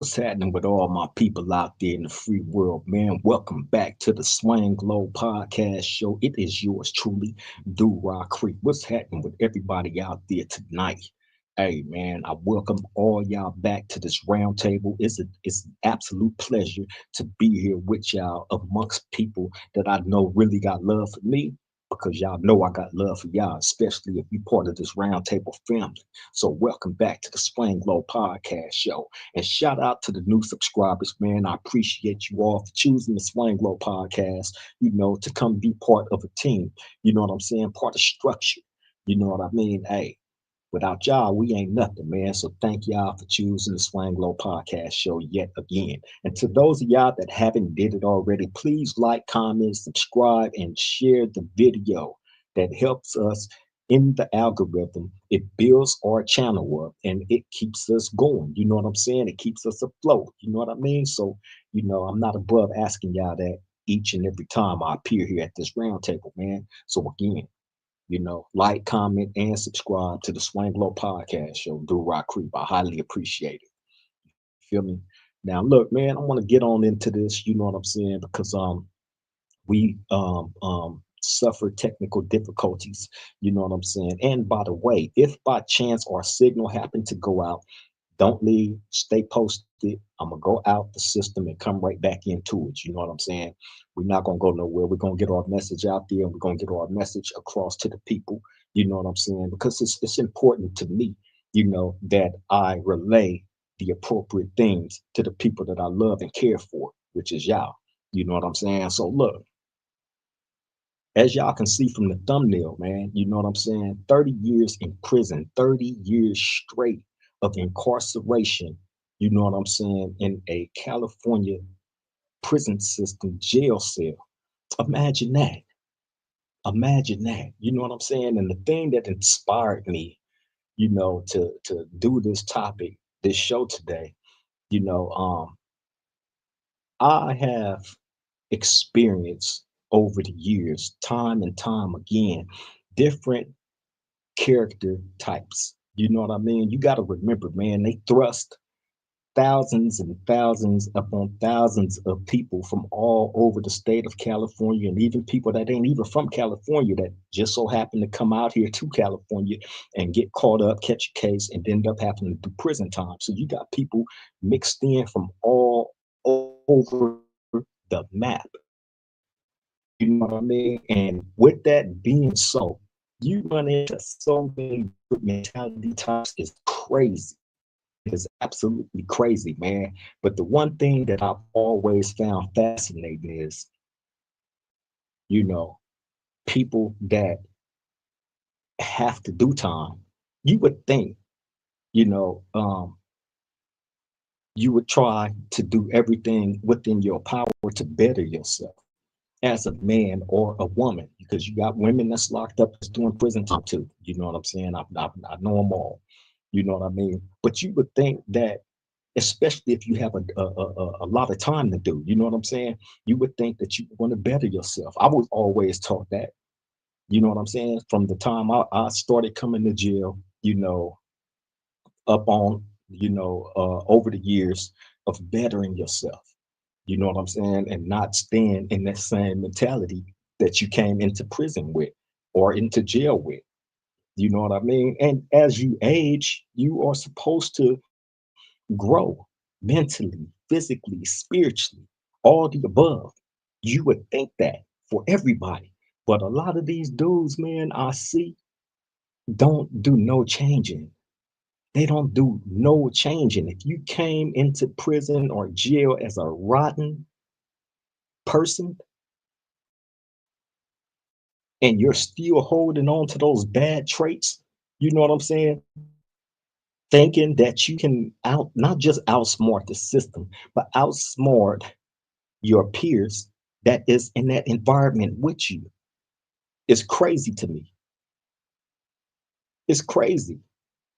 What's happening with all my people out there in the free world, man? Welcome back to the Swang Low Podcast Show. It is yours truly, Do Rock Creek. What's happening with everybody out there tonight? Hey, man, I welcome all y'all back to this round table. It's an absolute pleasure to be here with y'all amongst people that I know really got love for me because y'all know I got love for y'all, especially if you're part of this round table family. So, welcome back to the Swang Low Podcast Show. And shout out to the new subscribers, man. I appreciate you all for choosing the Swang Low podcast, to come be part of a team. You know what I'm saying? Part of structure. You know what I mean? Hey, without y'all, we ain't nothing, man. So thank y'all for choosing the Swang Low podcast show yet again. And to those of y'all that haven't did it already, please like, comment, subscribe, and share the video. That helps us in the algorithm. It builds our channel up and it keeps us going. You know what I'm saying? It keeps us afloat. You know what I mean? So, I'm not above asking y'all that each and every time I appear here at this round table, man. So again, like, comment, and subscribe to the Swang Low Podcast Show. Do Rock Creep. I highly appreciate it. Feel me? Now, look, man, I want to get on into this. You know what I'm saying? Because we suffer technical difficulties. You know what I'm saying? And by the way, if by chance our signal happened to go out, don't leave. Stay posted. I'm gonna go out the system and come right back into it. You know what I'm saying? We're not gonna go nowhere. We're gonna get our message out there and we're gonna get our message across to the people. You know what I'm saying? Because it's important to me, that I relay the appropriate things to the people that I love and care for, which is y'all. You know what I'm saying? So look, as y'all can see from the thumbnail, man, you know what I'm saying? 30 years in prison, 30 years straight of incarceration, you know what I'm saying, in a California prison system jail cell. Imagine that. Imagine that. You know what I'm saying? And the thing that inspired me, to do this topic, this show today, you know, um, I have experienced over the years, time and time again, different character types. You know what I mean? You got to remember, man, they thrust thousands and thousands upon thousands of people from all over the state of California, and even people that ain't even from California that just so happen to come out here to California and get caught up, catch a case, and end up having to do prison time. So you got people mixed in from all over the map. You know what I mean? And with that being so, you run into so many different mentality types. Is crazy. It is absolutely crazy, man. But the one thing that I've always found fascinating is, you know, people that have to do time. You would think, you know, um, you would try to do everything within your power to better yourself as a man or a woman, because you got women that's locked up that's doing prison time too. You know what I'm saying? I know them all. You know what I mean? But you would think that, especially if you have a lot of time to do, you know what I'm saying? You would think that you want to better yourself. I was always taught that, you know what I'm saying? From the time I started coming to jail, up on, over the years of bettering yourself. You know what I'm saying? And not staying in that same mentality that you came into prison with or into jail with. You know what I mean? And as you age, you are supposed to grow mentally, physically, spiritually, all the above. You would think that for everybody. But a lot of these dudes, man, I see don't do no changing. They don't do no changing. If you came into prison or jail as a rotten person and you're still holding on to those bad traits, you know what I'm saying? Thinking that you can not just outsmart the system, but outsmart your peers that is in that environment with you. It's crazy to me. It's crazy.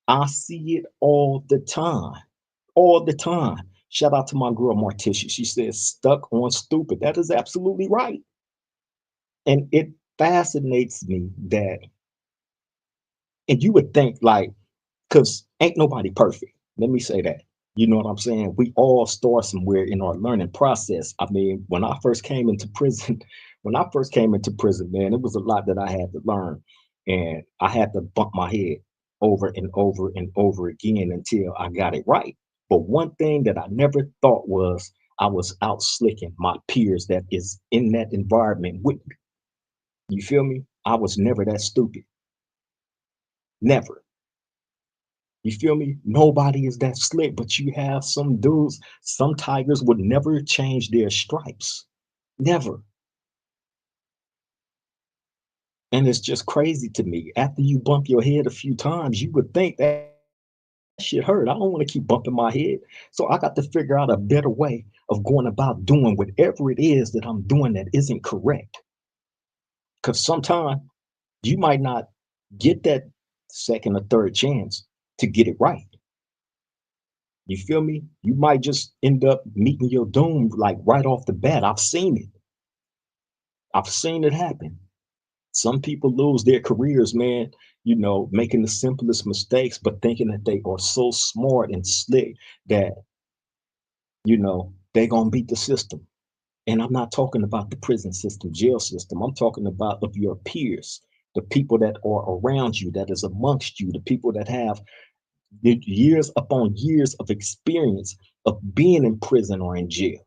I see it all the time. All the time. Shout out to my girl Morticia. She says stuck on stupid. That is absolutely right. And it fascinates me that, and you would think like, because ain't nobody perfect. Let me say that. You know what I'm saying? We all start somewhere in our learning process. I mean, when I first came into prison, when I first came into prison, man, it was a lot that I had to learn. And I had to bump my head over and over and over again until I got it right. But one thing that I never thought was I was out slicking my peers that is in that environment with me. You feel me? I was never that stupid. Never. You feel me? Nobody is that slick, but you have some dudes, some tigers would never change their stripes. Never. And it's just crazy to me. After you bump your head a few times, you would think that shit hurt. I don't want to keep bumping my head. So I got to figure out a better way of going about doing whatever it is that I'm doing that isn't correct. Because sometimes you might not get that second or third chance to get it right. You feel me? You might just end up meeting your doom like right off the bat. I've seen it. I've seen it happen. Some people lose their careers, man, making the simplest mistakes, but thinking that they are so smart and slick that, they're going to beat the system. And I'm not talking about the prison system, jail system. I'm talking about of your peers, the people that are around you, that is amongst you, the people that have years upon years of experience of being in prison or in jail,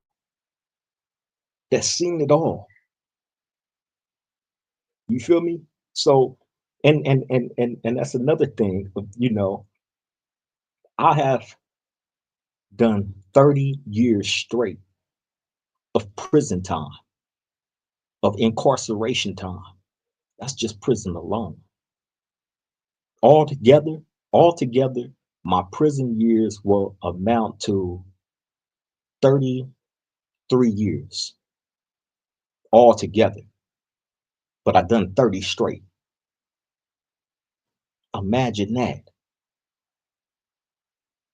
that's seen it all. You feel me? So, and that's another thing. I have done 30 years straight of prison time, of incarceration time. That's just prison alone. Altogether, altogether, my prison years will amount to 33 years altogether. But I done 30 straight. Imagine that.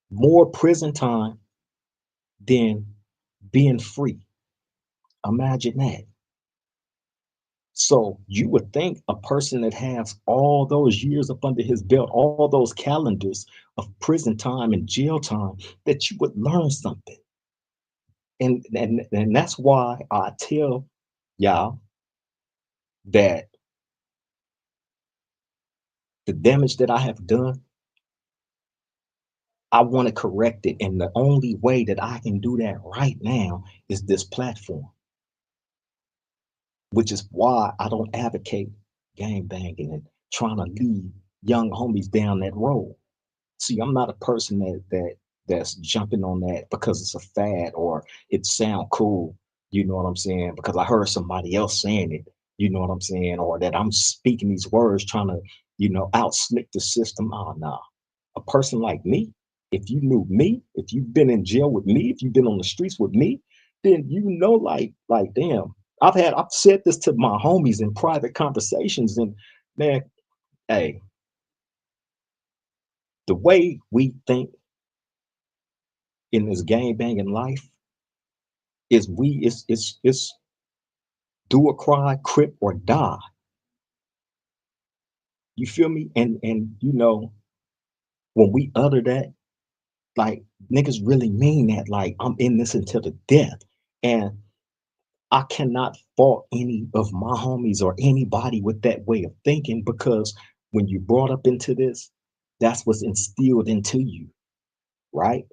More prison time than being free. Imagine that. So you would think a person that has all those years up under his belt, all those calendars of prison time and jail time, that you would learn something. And that's why I tell y'all that the damage that I have done, I want to correct it. And the only way that I can do that right now is this platform, which is why I don't advocate gang banging and trying to lead young homies down that road. See, I'm not a person that's jumping on that because it's a fad or it sound cool. You know what I'm saying? Because I heard somebody else saying it. You know what I'm saying? Or that I'm speaking these words trying to, out slick the system. Oh no. A person like me, if you knew me, if you've been in jail with me, if you've been on the streets with me, then like damn. I've said this to my homies in private conversations, and man, hey, the way we think in this gang banging life is it's do or cry, crip or die. You feel me? And when we utter that, like niggas really mean that. Like I'm in this until the death. And I cannot fault any of my homies or anybody with that way of thinking, because when you brought up into this, that's what's instilled into you, right?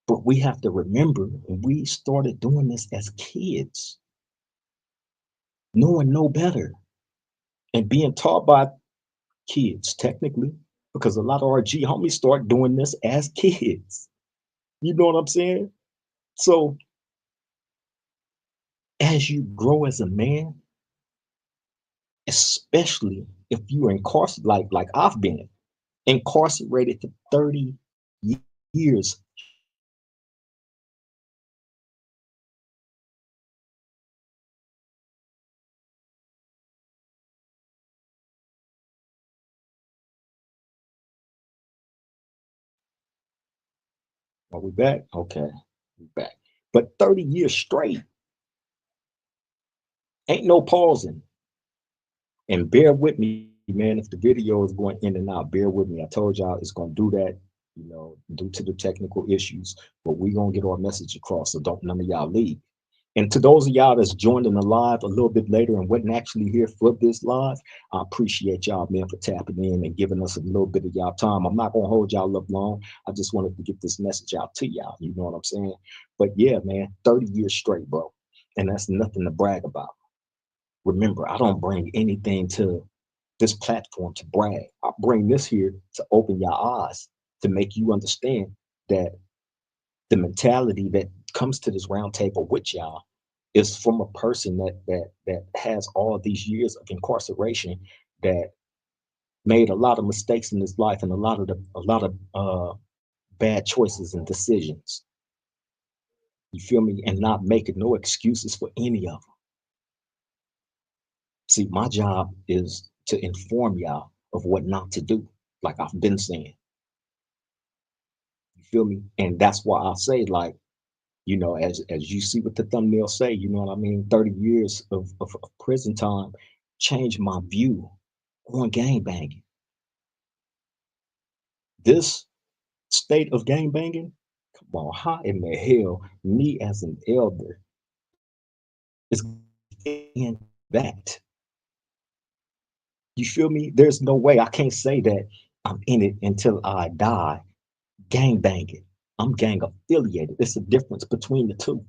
But we have to remember when we started doing this as kids, knowing no better and being taught by kids, technically, because a lot of our G homies start doing this as kids. You know what I'm saying? So as you grow as a man, especially if you're incarcerated, like I've been incarcerated for 30 years. Are we back? Okay, we back. But 30 years straight, ain't no pausing. And bear with me, man, if the video is going in and out, bear with me. I told y'all it's going to do that. due to the technical issues, but we gonna get our message across. So don't none of y'all leave. And to those of y'all that's joining the live a little bit later and wasn't actually here for this live, I appreciate y'all, man, for tapping in and giving us a little bit of y'all time. I'm not gonna hold y'all up long. I just wanted to get this message out to y'all. You know what I'm saying? But yeah, man, 30 years straight, bro. And that's nothing to brag about. Remember, I don't bring anything to this platform to brag. I bring this here to open your eyes, to make you understand that the mentality that comes to this round table with y'all is from a person that has all these years of incarceration, that made a lot of mistakes in his life and a lot of bad choices and decisions. You feel me? And not making no excuses for any of them. See, my job is to inform y'all of what not to do, like I've been saying. You feel me? And that's why I say, like, as you see what the thumbnail say, you know what I mean? 30 years of prison time changed my view on gang banging. This state of gang banging, come on, how in the hell me as an elder is in that? You feel me? There's no way I can't say that I'm in it until I die gang banging. I'm gang affiliated. It's a difference between the two.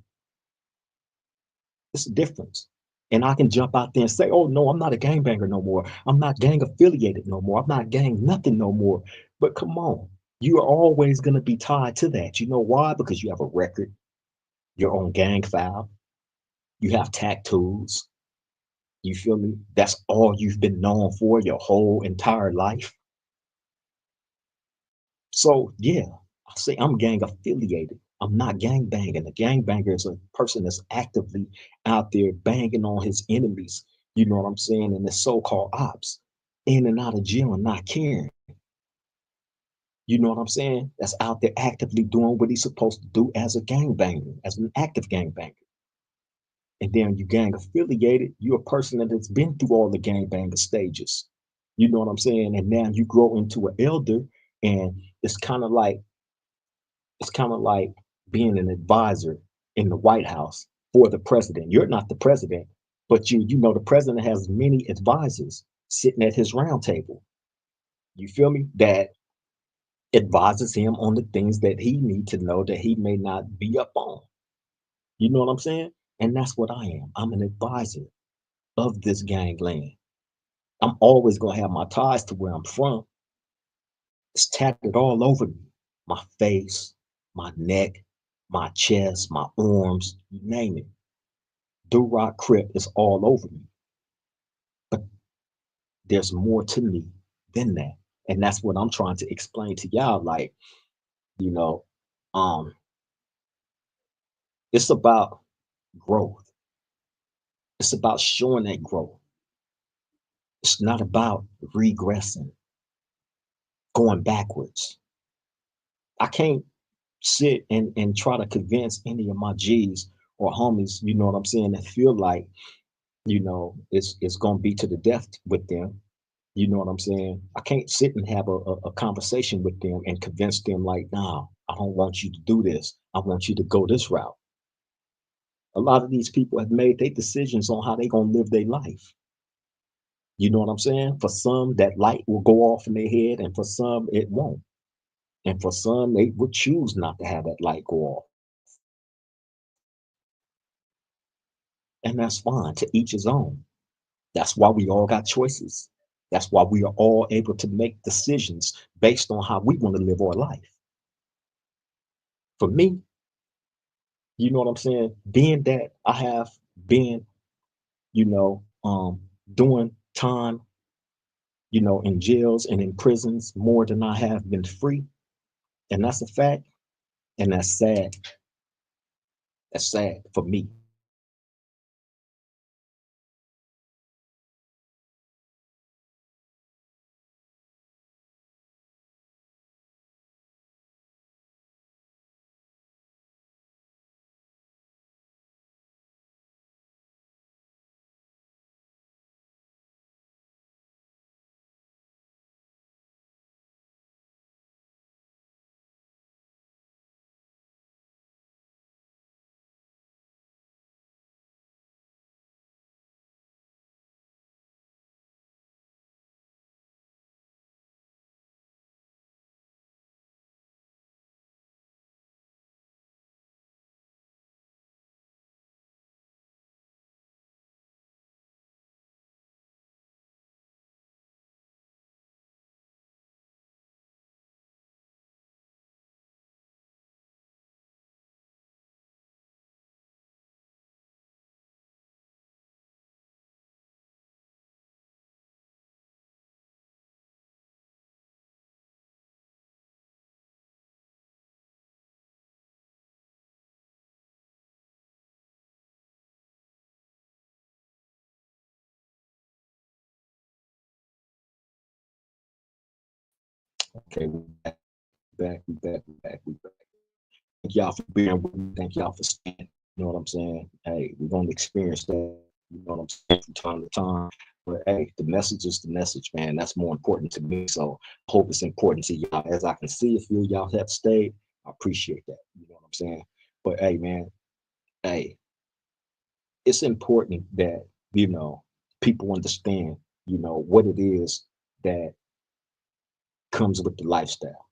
It's a difference. And I can jump out there and say, oh no, I'm not a gangbanger no more. I'm not gang affiliated no more. I'm not gang nothing no more. But come on, you are always going to be tied to that. You know why? Because you have a record, your own gang file, you have tattoos. You feel me? That's all you've been known for your whole entire life. So yeah, I say I'm gang affiliated. I'm not gang banging. A gang banger is a person that's actively out there banging on his enemies. You know what I'm saying? And the so-called ops, in and out of jail and not caring. You know what I'm saying? That's out there actively doing what he's supposed to do as a gang banger, as an active gang banger. And then you gang affiliated, you're a person that has been through all the gang banger stages. You know what I'm saying? And now you grow into an elder, and it's kind of like it's kind of like being an advisor in the White House for the president. You're not the president, but you know the president has many advisors sitting at his round table. You feel me? That advises him on the things that he need to know that he may not be up on. You know what I'm saying? And that's what I am. I'm an advisor of this gangland. I'm always gonna have my ties to where I'm from. It's tatted all over me. My face, my neck, my chest, my arms, you name it. Do Rock Crip is all over me. But there's more to me than that. And that's what I'm trying to explain to y'all. Like, you know, um, it's about growth. It's about showing that growth. It's not about regressing, going backwards. I can't sit and try to convince any of my G's or homies, you know what I'm saying, that feel like, it's gonna be to the death with them. You know what I'm saying? I can't sit and have a conversation with them and convince them like, nah, I don't want you to do this. I want you to go this route. A lot of these people have made their decisions on how they gonna live their life. You know what I'm saying? For some, that light will go off in their head, and for some, it won't. And for some, they would choose not to have that light go off. And that's fine, to each his own. That's why we all got choices. That's why we are all able to make decisions based on how we want to live our life. For me, you know what I'm saying? Being that I have been, doing time, in jails and in prisons more than I have been free. And that's a fact. And that's sad. That's sad for me. Okay, we back, we back. Thank y'all for being with me. Thank y'all for staying. You know what I'm saying? Hey, we're gonna experience that. You know what I'm saying from time to time. But hey, the message is the message, man. That's more important to me. So I hope it's important to y'all. As I can see, if you y'all have stayed, I appreciate that. You know what I'm saying? But hey, man, hey, it's important that people understand, what it is that comes with the lifestyle.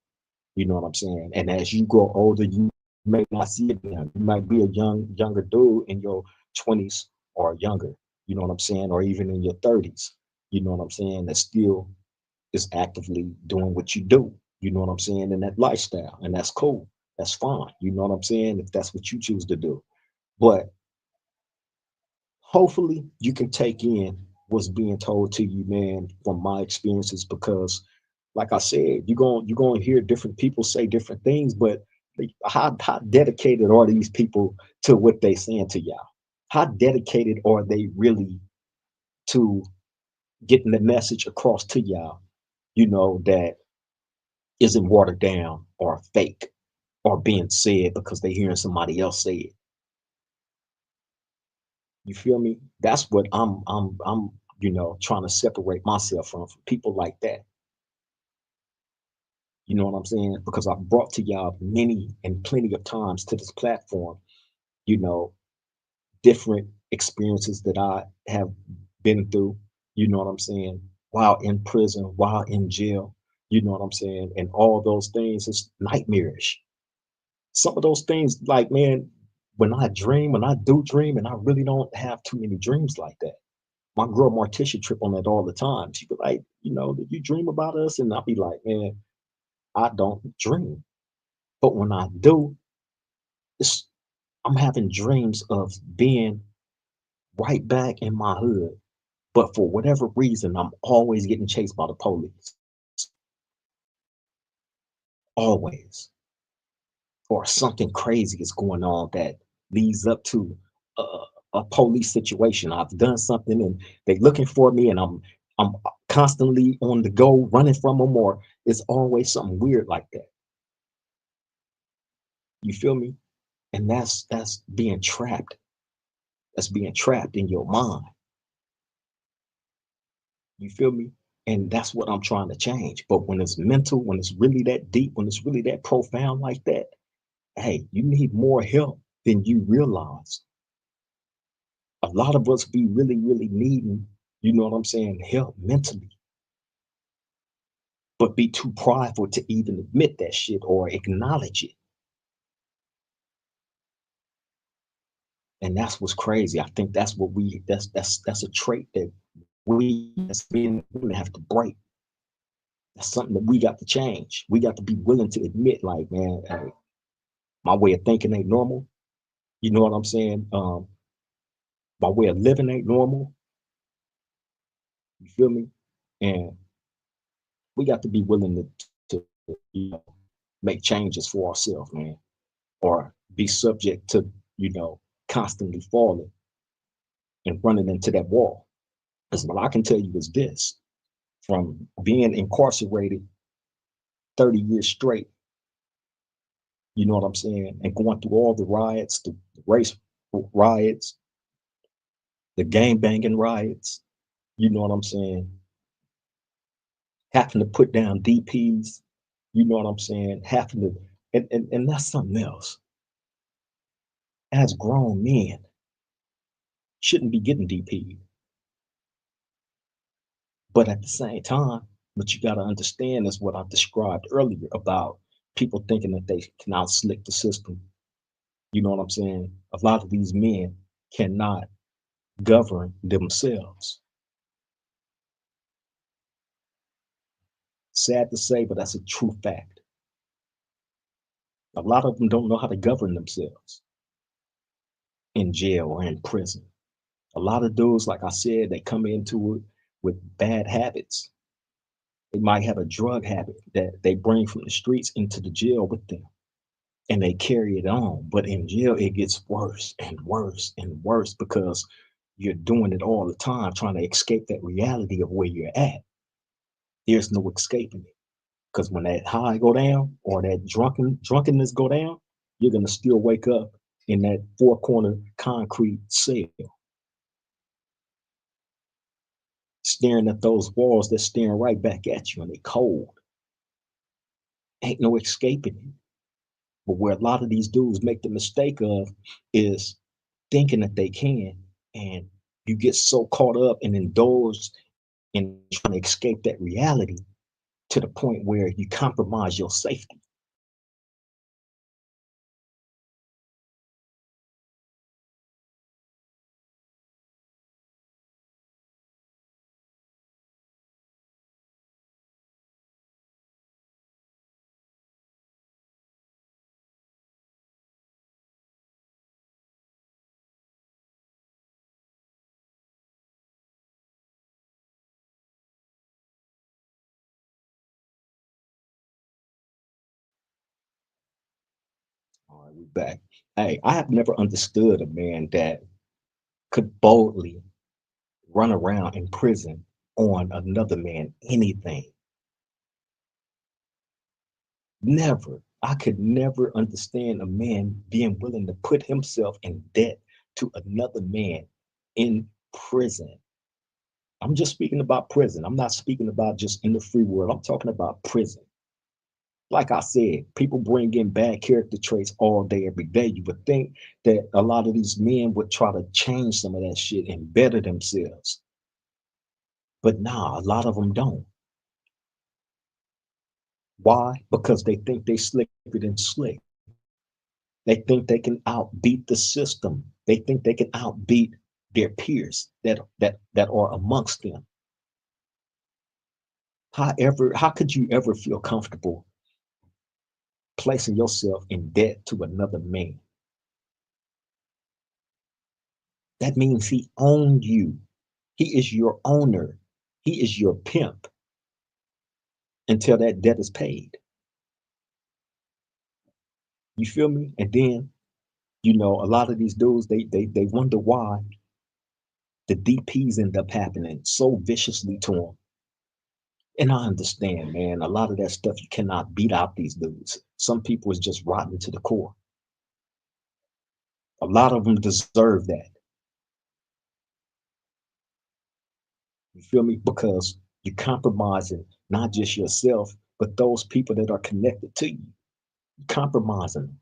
You know what I'm saying? And as you grow older, you may not see it now. You might be a younger dude in your 20s or younger, you know what I'm saying, or even in your 30s, you know what I'm saying, that still is actively doing what you do, you know what I'm saying, in that lifestyle. And that's cool. That's fine. You know what I'm saying? If that's what you choose to do. But hopefully you can take in what's being told to you, man, from my experiences, because like I said, you're gonna hear different people say different things, but how dedicated are these people to what they saying to y'all? How dedicated are they really to getting the message across to y'all, that isn't watered down or fake or being said because they hearing somebody else say it? You feel me? That's what I'm trying to separate myself from people like that. You know what I'm saying? Because I've brought to y'all many and plenty of times to this platform, you know, different experiences that I have been through, you know what I'm saying, while in prison, while in jail, you know what I'm saying? And all those things is nightmarish. Some of those things, like, man, when I do dream, and I really don't have too many dreams like that. My girl Morticia trip on that all the time. She be like, did you dream about us? And I'll be like, man, I don't dream. But when I do, it's I'm having dreams of being right back in my hood. But for whatever reason, I'm always getting chased by the police. Always. Or something crazy is going on that leads up to a, a police situation. I've done something and they looking for me, and I'm constantly on the go running from them, or it's always something weird like that. You feel me? And that's being trapped. That's being trapped in your mind. You feel me? And that's what I'm trying to change. But when it's mental, when it's really that deep, when it's really that profound like that, hey, you need more help than you realize. A lot of us be really, really needing, you know what I'm saying, help mentally, but be too prideful to even admit that shit or acknowledge it. And that's what's crazy. I think that's what we that's a trait that we as men women have to break. That's something that we got to change. We got to be willing to admit, like, man, hey, my way of thinking ain't normal. You know what I'm saying? My way of living ain't normal. You feel me? And we got to be willing to make changes for ourselves, man, or be subject to, you know, constantly falling and running into that wall. Because what I can tell you is this: from being incarcerated 30 years straight, you know what I'm saying, and going through all the riots, the race riots, the gang banging riots, you know what I'm saying, having to put down DPs, you know what I'm saying, having to, and that's something else. As grown men, shouldn't be getting DP'd. But at the same time, what you got to understand is what I described earlier about people thinking that they can out slick the system. You know what I'm saying? A lot of these men cannot govern themselves. Sad to say, but that's a true fact. A lot of them don't know how to govern themselves in jail or in prison. A lot of dudes, like I said, they come into it with bad habits. They might have a drug habit that they bring from the streets into the jail with them, and they carry it on. But in jail, it gets worse and worse and worse because you're doing it all the time, trying to escape that reality of where you're at. There's no escaping it. Because when that high go down or that drunkenness go down, you're gonna still wake up in that four corner concrete cell, staring at those walls that's staring right back at you and they cold. Ain't no escaping it. But where a lot of these dudes make the mistake of is thinking that they can, and you get so caught up and indulged in trying to escape that reality to the point where you compromise your safety. All right, we're back. Hey, I have never understood a man that could boldly run around in prison on another man anything. Never. I could never understand a man being willing to put himself in debt to another man in prison. I'm just speaking about prison. I'm not speaking about just in the free world. I'm talking about prison. Like I said, people bring in bad character traits all day, every day. You would think that a lot of these men would try to change some of that shit and better themselves. But nah, a lot of them don't. Why? Because they think they slicker than slick. They think they can outbeat the system. They think they can outbeat their peers that are amongst them. However, how could you ever feel comfortable placing yourself in debt to another man? That means he owned you. He is your owner. He is your pimp until that debt is paid. You feel me? And then, a lot of these dudes, they wonder why the DPs end up happening so viciously to them. And I understand, man, a lot of that stuff you cannot beat out these dudes. Some people is just rotten to the core. A lot of them deserve that. You feel me? Because you're compromising not just yourself, but those people that are connected to you. You're compromising them.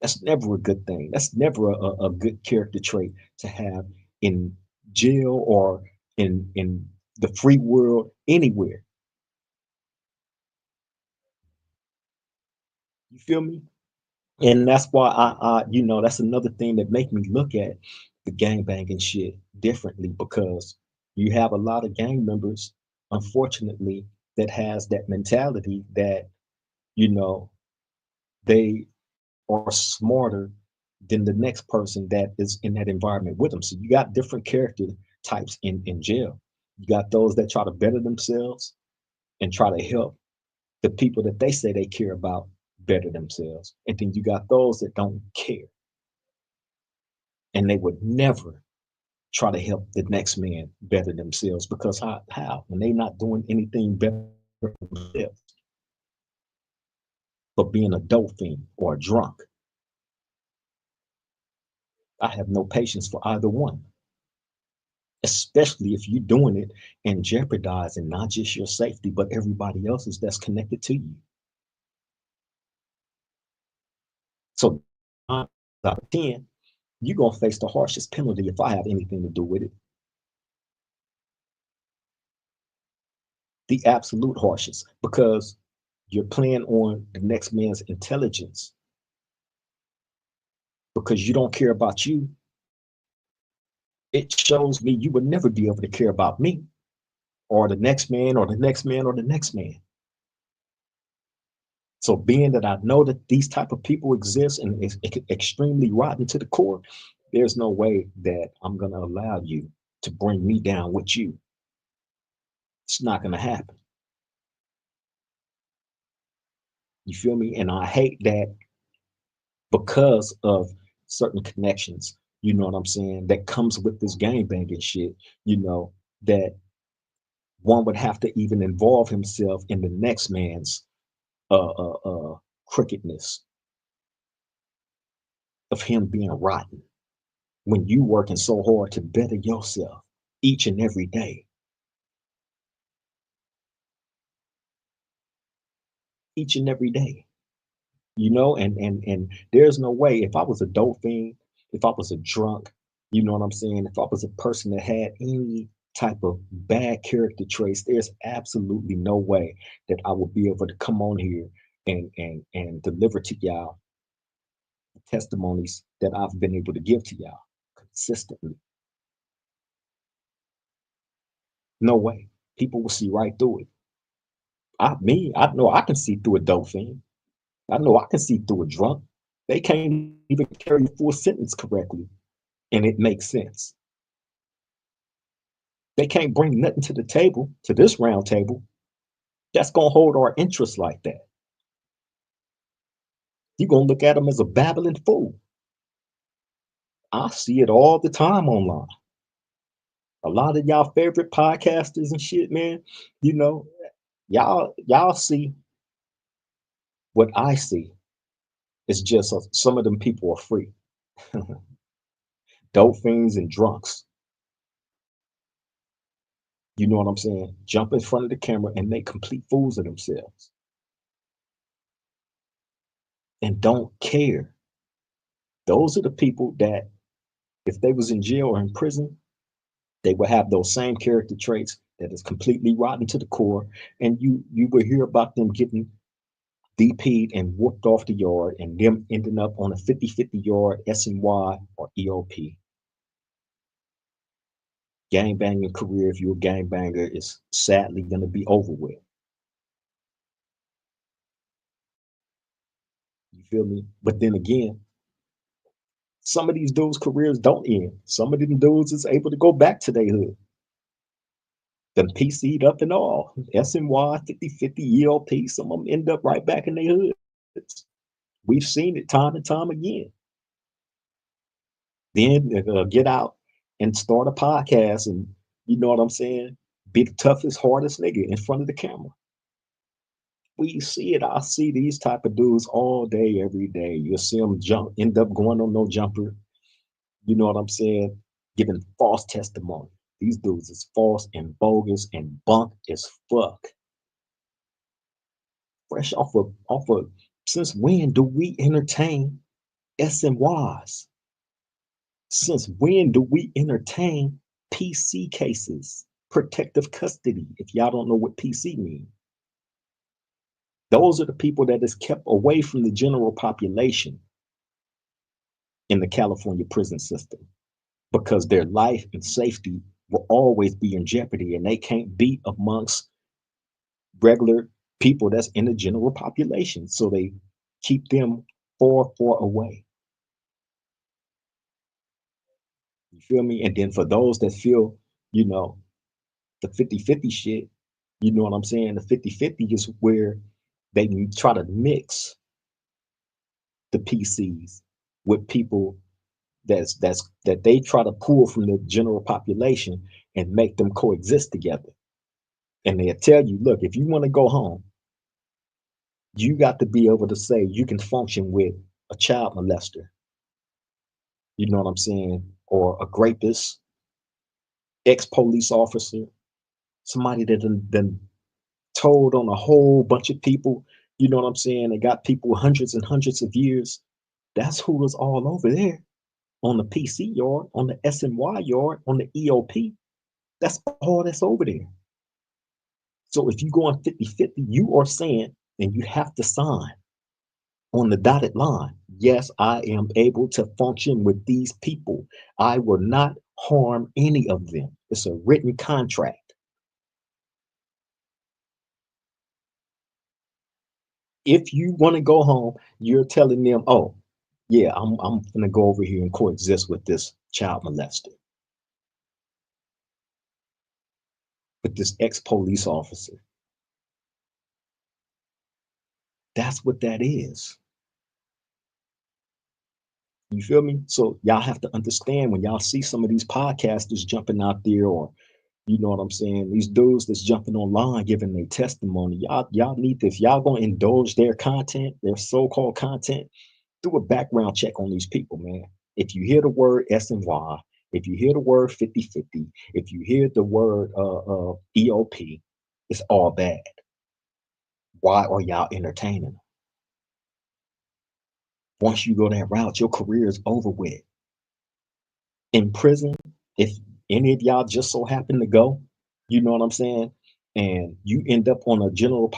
That's never a good thing. That's never a good character trait to have in jail or in the free world anywhere. You feel me? And that's why that's another thing that make me look at the gang banging shit differently because you have a lot of gang members, unfortunately, that has that mentality that, you know, they are smarter than the next person that is in that environment with them. So you got different character types in jail. You got those that try to better themselves and try to help the people that they say they care about better themselves. And then you got those that don't care and they would never try to help the next man better themselves because how? When they not doing anything better for themselves, but being a dope fiend or a drunk. I have no patience for either one, especially if you're doing it and jeopardizing not just your safety, but everybody else's that's connected to you. So, out of 10, you're going to face the harshest penalty if I have anything to do with it. The absolute harshest, because you're playing on the next man's intelligence because you don't care about you. It shows me you would never be able to care about me or the next man or the next man or the next man. So being that I know that these type of people exist and it's extremely rotten to the core, there's no way that I'm going to allow you to bring me down with you. It's not going to happen. You feel me? And I hate that because of certain connections, you know what I'm saying, that comes with this gang banging shit, that one would have to even involve himself in the next man's crookedness of him being rotten when you working so hard to better yourself each and every day, each and every day. And there's no way if I was a dope fiend, if I was a drunk, you know what I'm saying, if I was a person that had any type of bad character traits, there's absolutely no way that I would be able to come on here and deliver to y'all testimonies that I've been able to give to y'all consistently. No way. People will see right through it. I know I can see through a dope fiend. I know I can see through a drunk. They can't even carry a full sentence correctly, and it makes sense. They can't bring nothing to the table, to this round table, that's gonna hold our interest like that. You're gonna look at them as a babbling fool. I see it all the time online. A lot of y'all favorite podcasters and shit, man, you know, y'all see what I see. It's just some of them people are free. Dope fiends and drunks. You know what I'm saying? Jump in front of the camera and make complete fools of themselves and don't care. Those are the people that, if they was in jail or in prison, they would have those same character traits that is completely rotten to the core. And you will hear about them getting DP'd and whooped off the yard and them ending up on a 50-50 yard SNY or EOP. Gang banging career, if you're a gang banger, is sadly going to be over with. You feel me? But then again, some of these dudes' careers don't end. Some of them dudes is able to go back to their hood. Them PC'd up and all. SNY, 50-50, ELP, some of them end up right back in their hoods. We've seen it time and time again. Then get out and start a podcast and, you know what I'm saying, be the toughest, hardest nigga in front of the camera. We see it. I see these type of dudes all day, every day. You'll see them end up going on no jumper. You know what I'm saying? Giving false testimony. These dudes is false and bogus and bunk as fuck. Fresh off of since when do we entertain SNYs? Since when do we entertain PC cases? Protective custody, if y'all don't know what PC means. Those are the people that is kept away from the general population in the California prison system because their life and safety will always be in jeopardy and they can't be amongst regular people that's in the general population. So they keep them far away. You feel me? And then for those that feel, you know, the 50-50 shit, you know what I'm saying? The 50-50 is where they try to mix the PCs with people that they try to pull from the general population and make them coexist together. And they'll tell you, look, if you want to go home, you got to be able to say you can function with a child molester, you know what I'm saying, or a rapist, ex-police officer, somebody that done told on a whole bunch of people, you know what I'm saying, they got people hundreds and hundreds of years. That's who was all over there on the PC yard, on the SNY yard, on the EOP. That's all that's over there. So if you go on 50-50, you are saying, and you have to sign on the dotted line, yes, I am able to function with these people. I will not harm any of them. It's a written contract. If you want to go home, you're telling them, oh, yeah, I'm gonna go over here and coexist with this child molester, with this ex-police officer. That's what that is. You feel me? So y'all have to understand when y'all see some of these podcasters jumping out there or You know what I'm saying? These dudes that's jumping online giving their testimony. Y'all need this. Y'all gonna indulge their content, their so-called content. Do a background check on these people, man. If you hear the word S and Y, if you hear the word 50-50, if you hear the word EOP, it's all bad. Why are y'all entertaining them? Once you go that route, your career is over with. In prison, if any of y'all just so happen to go, you know what I'm saying, and you end up on a general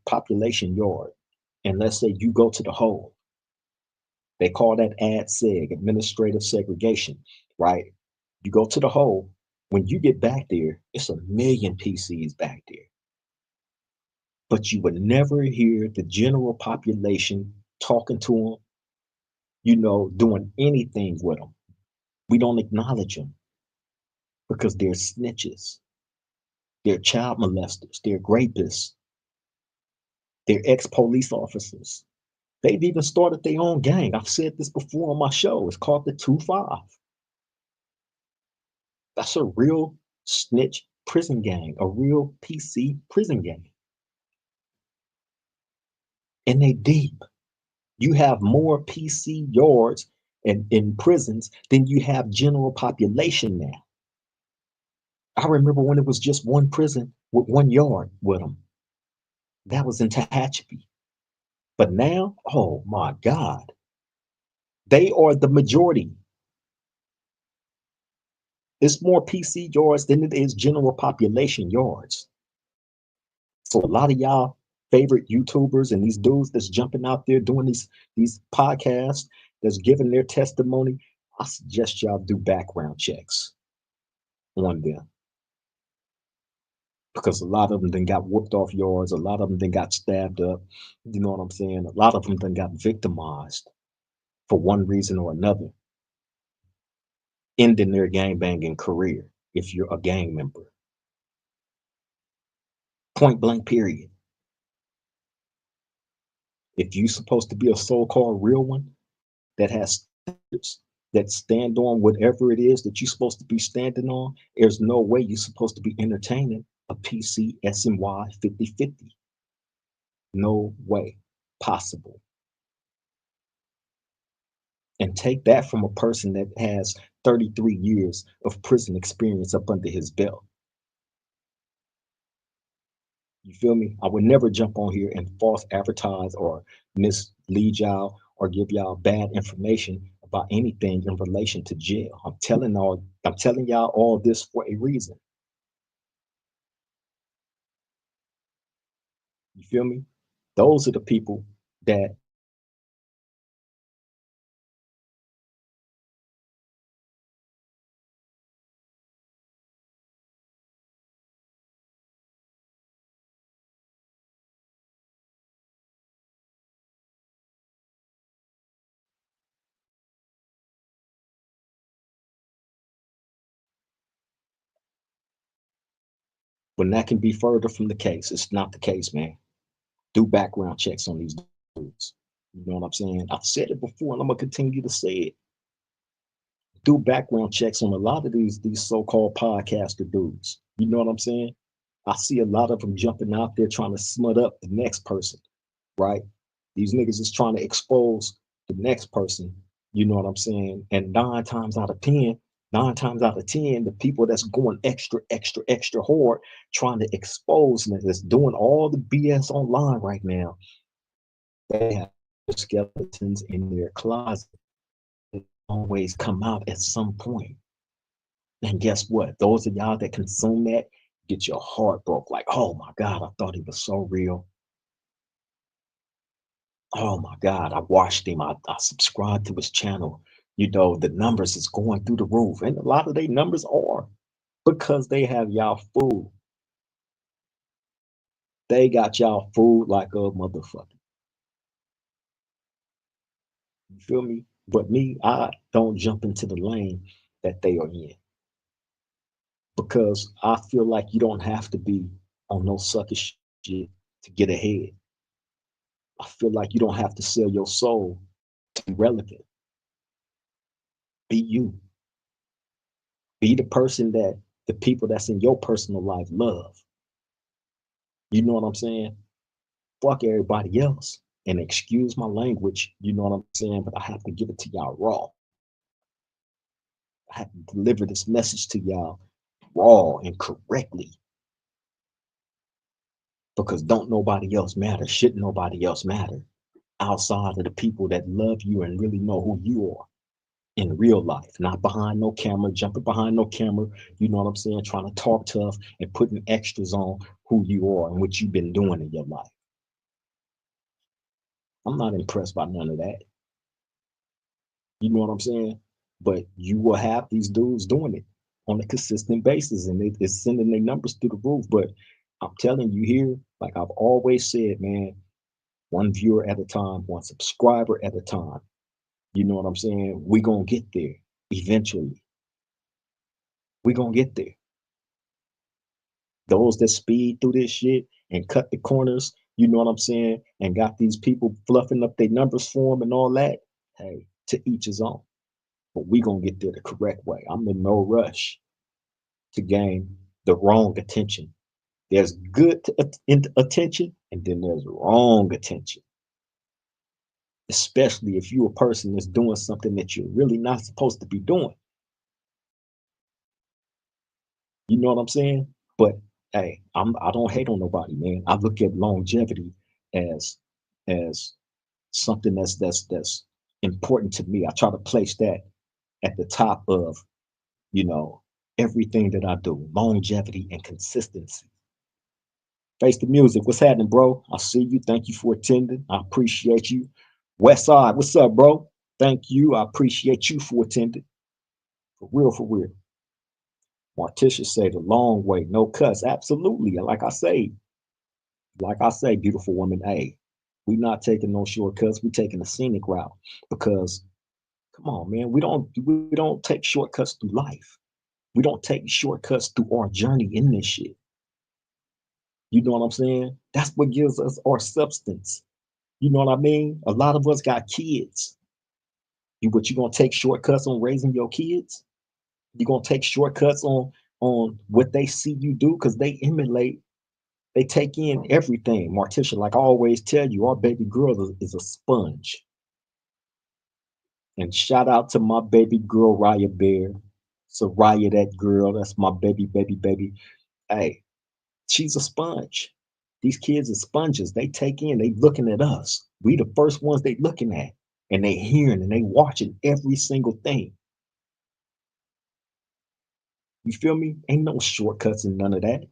population yard, and let's say you go to the hole, they call that ADSEG, administrative segregation, right? You go to the hole. When you get back there, it's a million PCs back there, but you would never hear the general population talking to them, doing anything with them. We don't acknowledge them because they're snitches, they're child molesters, they're rapists, they're ex-police officers. They've even started their own gang. I've said this before on my show. It's called the 2-5. That's a real snitch prison gang, a real PC prison gang. And they deep. You have more PC yards in prisons than you have general population now. I remember when it was just one prison with 1 yard with them. That was in Tehachapi. But now, oh my God, they are the majority. It's more PC yards than it is general population yards. So a lot of y'all favorite YouTubers and these dudes that's jumping out there doing these podcasts, that's giving their testimony, I suggest y'all do background checks on them, because a lot of them then got whooped off yards, a lot of them then got stabbed up. You know what I'm saying? A lot of them then got victimized for one reason or another, ending their gang banging career if you're a gang member. Point blank, period. If you're supposed to be a so-called real one that has standards, that stand on whatever it is that you're supposed to be standing on, there's no way you're supposed to be entertaining a PC SNY 50-50. No way possible. And take that from a person that has 33 years of prison experience up under his belt. You feel me? I would never jump on here and false advertise or mislead y'all or give y'all bad information about anything in relation to jail. I'm telling y'all all this for a reason. You feel me? Those are the people that when that can be further from the case. It's not the case, man. Do background checks on these dudes. You know what I'm saying? I've said it before and I'm gonna continue to say it. Do background checks on a lot of these so-called podcaster dudes. You know what I'm saying? I see a lot of them jumping out there trying to smut up the next person, right? These niggas is trying to expose the next person. You know what I'm saying? And nine times out of ten, the people that's going extra, extra, extra hard trying to expose niggas doing all the BS online right now, they have skeletons in their closet that always come out at some point. And guess what? Those of y'all that consume that get your heart broke. Like, oh my God, I thought he was so real. Oh my God, I watched him. I subscribed to his channel. The numbers is going through the roof. And a lot of their numbers are because they have y'all fooled. They got y'all fooled like a motherfucker. You feel me? But me, I don't jump into the lane that they are in, because I feel like you don't have to be on no sucker shit to get ahead. I feel like you don't have to sell your soul to be relevant. Be you. Be the person that the people that's in your personal life love. You know what I'm saying? Fuck everybody else. And excuse my language, you know what I'm saying? But I have to give it to y'all raw. I have to deliver this message to y'all raw and correctly because don't nobody else matter. Should nobody else matter outside of the people that love you and really know who you are in real life, not behind no camera, jumping behind no camera. You know what I'm saying? Trying to talk tough and putting extras on who you are and what you've been doing in your life. I'm not impressed by none of that. You know what I'm saying? But you will have these dudes doing it on a consistent basis and it's sending their numbers through the roof. But I'm telling you here, like I've always said, man, one viewer at a time, one subscriber at a time. You know what I'm saying? We gonna get there eventually. We gonna get there. Those that speed through this shit and cut the corners, you know what I'm saying, and got these people fluffing up their numbers for them and all that. Hey, to each his own. But we gonna get there the correct way. I'm in no rush to gain the wrong attention. There's good attention, and then there's wrong attention. Especially if you're a person that's doing something that you're really not supposed to be doing. You know what I'm saying? But hey, I don't hate on nobody, man. I look at longevity as as something that's important to me. I try to place that at the top of, you know, everything that I do. Longevity and consistency. Face the music. What's happening, bro? I see you. Thank you for attending. I appreciate you. West Side, what's up, bro? Thank you. I appreciate you for attending. For real, for real. Morticia say the long way, no cuss. Absolutely. And like I say, beautiful woman, hey, we not taking no shortcuts. We taking a scenic route because come on, man, we don't take shortcuts through life. We don't take shortcuts through our journey in this shit. You know what I'm saying? That's what gives us our substance. You know what I mean? A lot of us got kids. But you gonna take shortcuts on raising your kids? You gonna take shortcuts on what they see you do because they emulate. They take in everything. Morticia, like I always tell you, our baby girl is a sponge. And shout out to my baby girl, Raya Bear. So Raya, that girl, that's my baby, baby, baby. Hey, she's a sponge. These kids are sponges. They take in, they looking at us. We the first ones they looking at. And they hearing and they watching every single thing. You feel me? Ain't no shortcuts in none of that.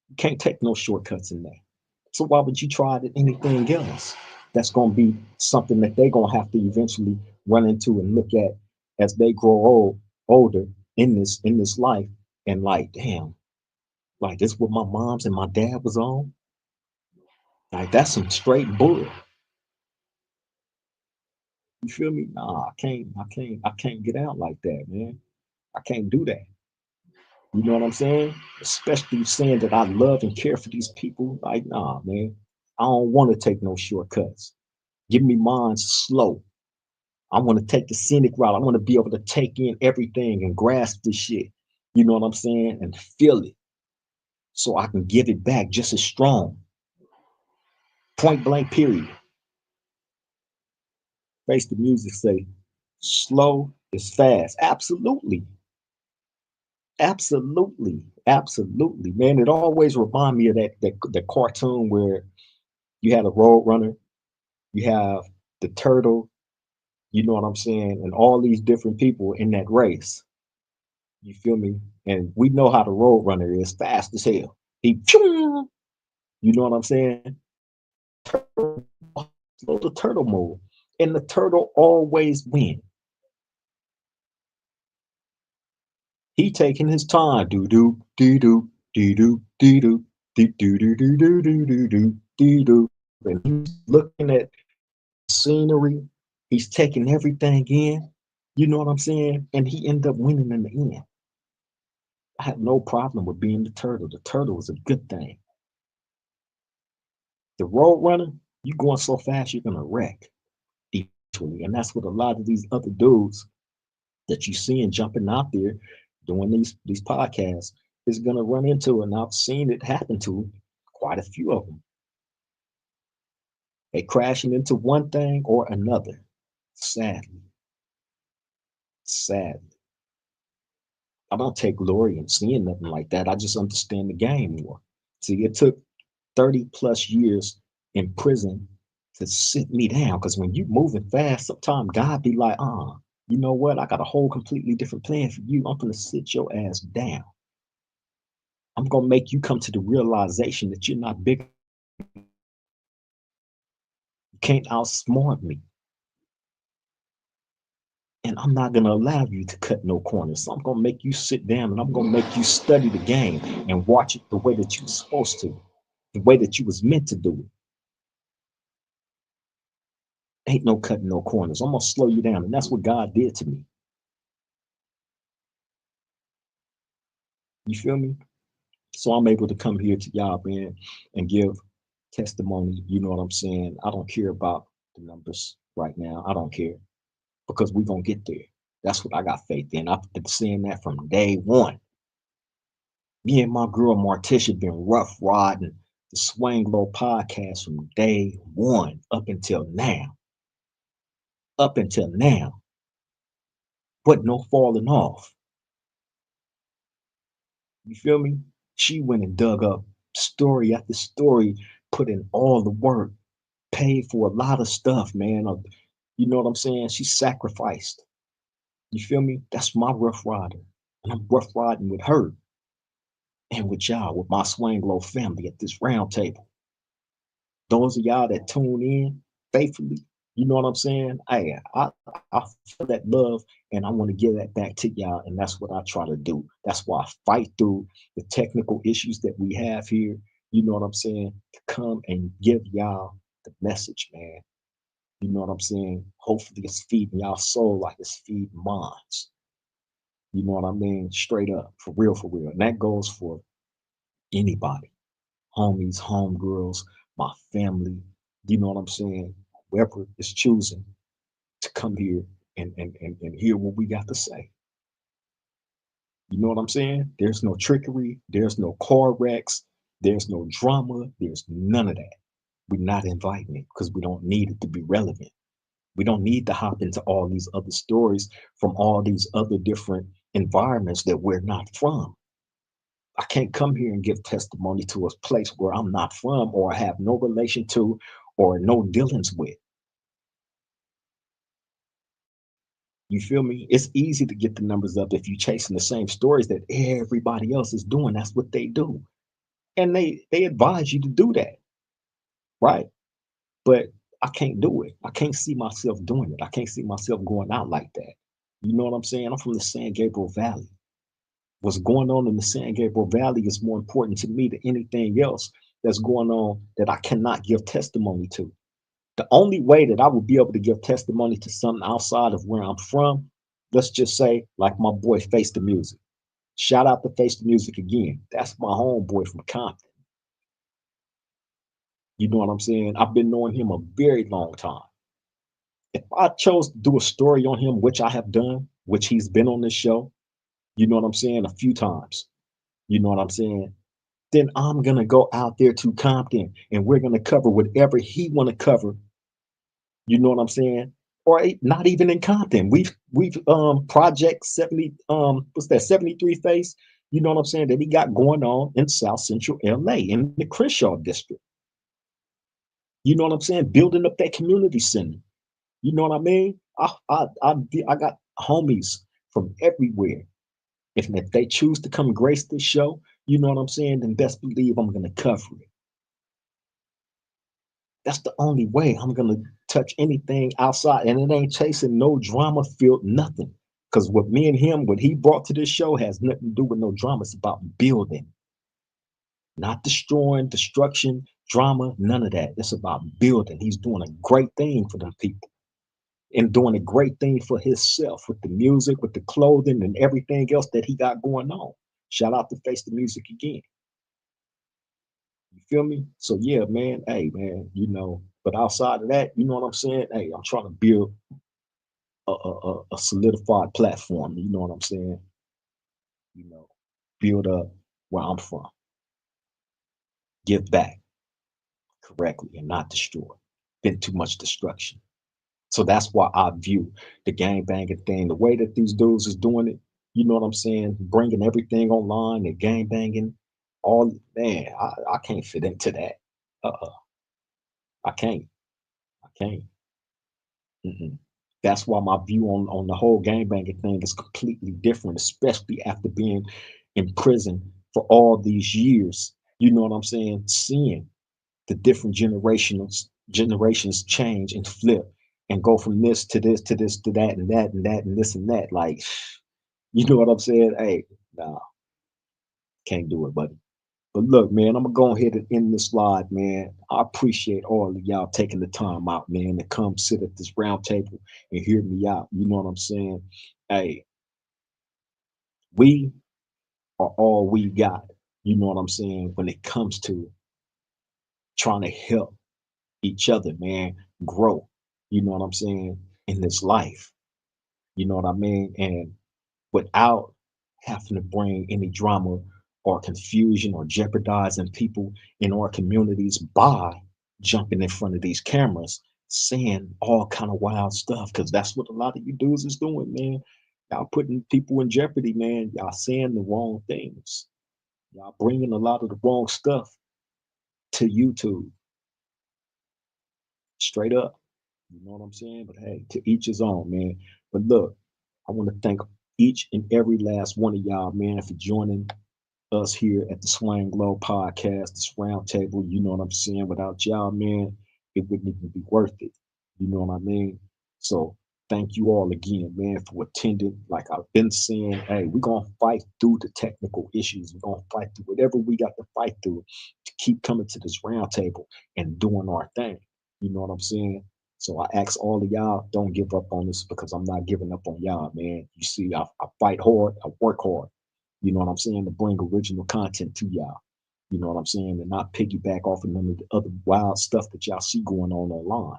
You can't take no shortcuts in that. So why would you try anything else? That's gonna be something that they're gonna have to eventually run into and look at as they grow older in this life and like, damn, like this what my mom's and my dad was on. Like that's some straight bull. You feel me? Nah, I can't get out like that, man. I can't do that. You know what I'm saying? Especially saying that I love and care for these people. Like, nah, man. I don't want to take no shortcuts. Give me mine slow. I want to take the scenic route. I want to be able to take in everything and grasp this shit. You know what I'm saying? And feel it so I can give it back just as strong. Point blank, period. Face the music say, slow is fast. Absolutely. Absolutely. Absolutely. Man, it always remind me of the cartoon where you had a road runner, you have the turtle, you know what I'm saying, and all these different people in that race. You feel me? And we know how the road runner is fast as hell. You know what I'm saying? Slow the turtle move. And the turtle always win. He taking his time. Do do do do do do do do do do do do do do do do do do. And he's looking at scenery. He's taking everything in. You know what I'm saying? And he ended up winning in the end. I had no problem with being the turtle. The turtle was a good thing. The road runner, you going so fast you're gonna wreck eventually. And that's what a lot of these other dudes that you seeing jumping out there, doing these podcasts is gonna run into, and I've seen it happen to quite a few of them. They crashing into one thing or another. Sadly, sadly. I don't take glory in seeing nothing like that. I just understand the game more. See, it took 30 plus years in prison to sit me down. Because when you moving fast, sometimes God be like, you know what? I got a whole completely different plan for you. I'm gonna sit your ass down. I'm gonna make you come to the realization that you're not big. You can't outsmart me. And I'm not gonna allow you to cut no corners. So I'm gonna make you sit down and I'm gonna make you study the game and watch it the way that you were supposed to, the way that you was meant to do it. Ain't no cutting no corners. I'm gonna slow you down. And that's what God did to me. You feel me? So I'm able to come here to y'all, man, and give testimony. You know what I'm saying? I don't care about the numbers right now. I don't care because we're gonna get there. That's what I got faith in. I've been saying that from day one. Me and my girl Martisha been rough riding the Swang Low podcast from day one up until now. Up until now. But no falling off. You feel me? She went and dug up story after story, put in all the work, paid for a lot of stuff, man. You know what I'm saying? She sacrificed. You feel me? That's my rough rider. And I'm rough riding with her and with y'all, with my Swang Low family at this round table. Those of y'all that tune in faithfully, you know what I'm saying? I feel that love and I want to give that back to y'all. And that's what I try to do. That's why I fight through the technical issues that we have here. You know what I'm saying? To come and give y'all the message, man. You know what I'm saying? Hopefully it's feeding y'all soul like it's feeding minds. You know what I mean? Straight up, for real, for real. And that goes for anybody. Homies, homegirls, my family. You know what I'm saying? Whoever is choosing to come here and hear what we got to say. You know what I'm saying? There's no trickery, there's no car wrecks, there's no drama, there's none of that. We're not inviting it because we don't need it to be relevant. We don't need to hop into all these other stories from all these other different environments that we're not from. I can't come here and give testimony to a place where I'm not from or have no relation to or no dealings with. You feel me? It's easy to get the numbers up if you're chasing the same stories that everybody else is doing. That's what they do. And they advise you to do that, right? But I can't do it. I can't see myself doing it. I can't see myself going out like that. You know what I'm saying? I'm from the San Gabriel Valley. What's going on in the San Gabriel Valley is more important to me than anything else that's going on that I cannot give testimony to. The only way that I would be able to give testimony to something outside of where I'm from, let's just say, like my boy Face the Music. Shout out to Face the Music again. That's my homeboy from Compton. You know what I'm saying? I've been knowing him a very long time. If I chose to do a story on him, which I have done, which he's been on this show, you know what I'm saying, a few times. You know what I'm saying? Then I'm gonna go out there to Compton and we're gonna cover whatever he wanna cover. You know what I'm saying? Or not even in Compton. We've project 70 what's that 73 face? You know what I'm saying? That he got going on in South Central LA in the Crenshaw district. You know what I'm saying? Building up that community center. You know what I mean? I got homies from everywhere. If they choose to come grace this show, you know what I'm saying? Then best believe I'm gonna cover it. That's the only way I'm gonna touch anything outside, and it ain't chasing no drama filled nothing. Because what me and him, what he brought to this show, has nothing to do with no drama. It's about building, not destroying, destruction, drama, none of that. It's about building. He's doing a great thing for them people and doing a great thing for himself with the music, with the clothing, and everything else that he got going on. Shout out to Face the Music again. You feel me? So yeah, man. Hey, man. But outside of that, you know what I'm saying? Hey, I'm trying to build a solidified platform. You know what I'm saying? you know, build up where I'm from, give back correctly and not destroy. Been too much destruction. So that's why I view the gang banging thing, the way that these dudes is doing it. You know what I'm saying? Bringing everything online and gang banging, all man, I can't fit into that. Uh, I can't. I can't. Mm-mm. That's why my view on the whole gang banging thing is completely different, especially after being in prison for all these years. You know what I'm saying? Seeing the different generations change and flip and go from this to this to this to that and that and that and this and that. Like, you know what I'm saying? Hey, nah, can't do it, buddy. But look, man, I'm gonna go ahead and end this live, man. I appreciate all of y'all taking the time out, man, to come sit at this round table and hear me out. You know what I'm saying? Hey, we are all we got. You know what I'm saying? When it comes to trying to help each other, man, grow. You know what I'm saying? In this life. You know what I mean? And without having to bring any drama or confusion or jeopardizing people in our communities by jumping in front of these cameras, saying all kind of wild stuff. Cause that's what a lot of you dudes is doing, man. Y'all putting people in jeopardy, man. Y'all saying the wrong things. Y'all bringing a lot of the wrong stuff to YouTube, straight up. You know what I'm saying? But hey, to each his own, man. But look, I want to thank each and every last one of y'all, man, for joining us here at the Swang Glow podcast, this round table. You know what I'm saying? Without y'all, man, it wouldn't even be worth it. You know what I mean? So thank you all again, man, for attending. Like I've been saying, hey, we're gonna fight through the technical issues. We're gonna fight through whatever we got to fight through to keep coming to this round table and doing our thing. You know what I'm saying? So I ask all of y'all, don't give up on this because I'm not giving up on y'all, man. You see, I fight hard, I work hard. You know what I'm saying? To bring original content to y'all. You know what I'm saying? And not piggyback off of none of the other wild stuff that y'all see going on online.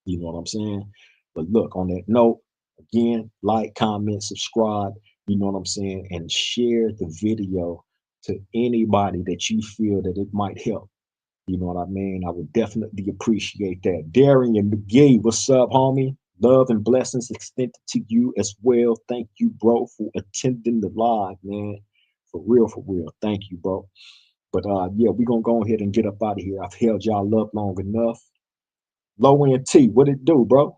You know what I'm saying? But look, on that note, again, like, comment, subscribe, you know what I'm saying? And share the video to anybody that you feel that it might help. You know what I mean? I would definitely appreciate that. Darian McGee, what's up, homie? Love and blessings extended to you as well. Thank you, bro, for attending the live, man. For real, for real. Thank you, bro. But yeah, we're gonna go ahead and get up out of here. I've held y'all up long enough. Low end T, what it do, bro?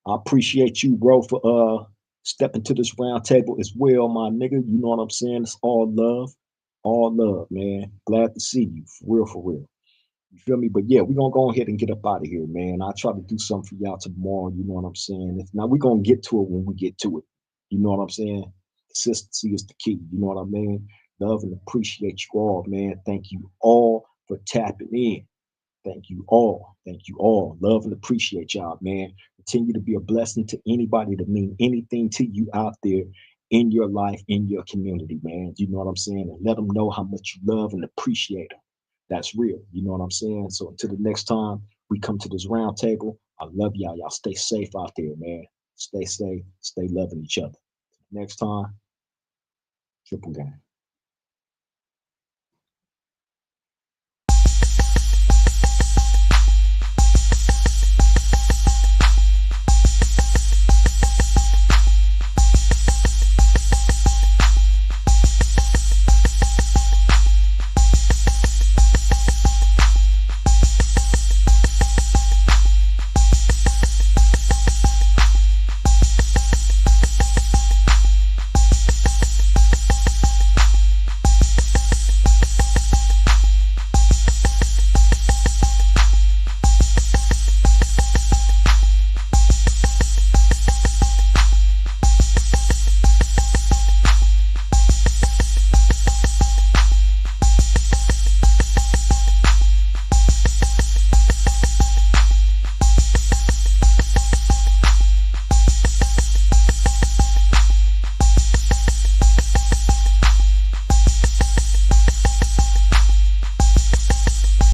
I appreciate you, bro, for stepping to this round table as well, my nigga. You know what I'm saying? It's all love, man. Glad to see you, for real, for real. You feel me? But yeah, we're gonna go ahead and get up out of here, man. I'll try to do something for y'all tomorrow. You know what I'm saying? If not, we're gonna get to it when we get to it. You know what I'm saying? Consistency is the key. You know what I mean? Love and appreciate you all, man. Thank you all for tapping in. Thank you all. Thank you all. Love and appreciate y'all, man. Continue to be a blessing to anybody that mean anything to you out there in your life, in your community, man. You know what I'm saying? And let them know how much you love and appreciate them. That's real. You know what I'm saying? So until the next time we come to this round table, I love y'all. Y'all stay safe out there, man. Stay safe. Stay loving each other. Next time, triple gang.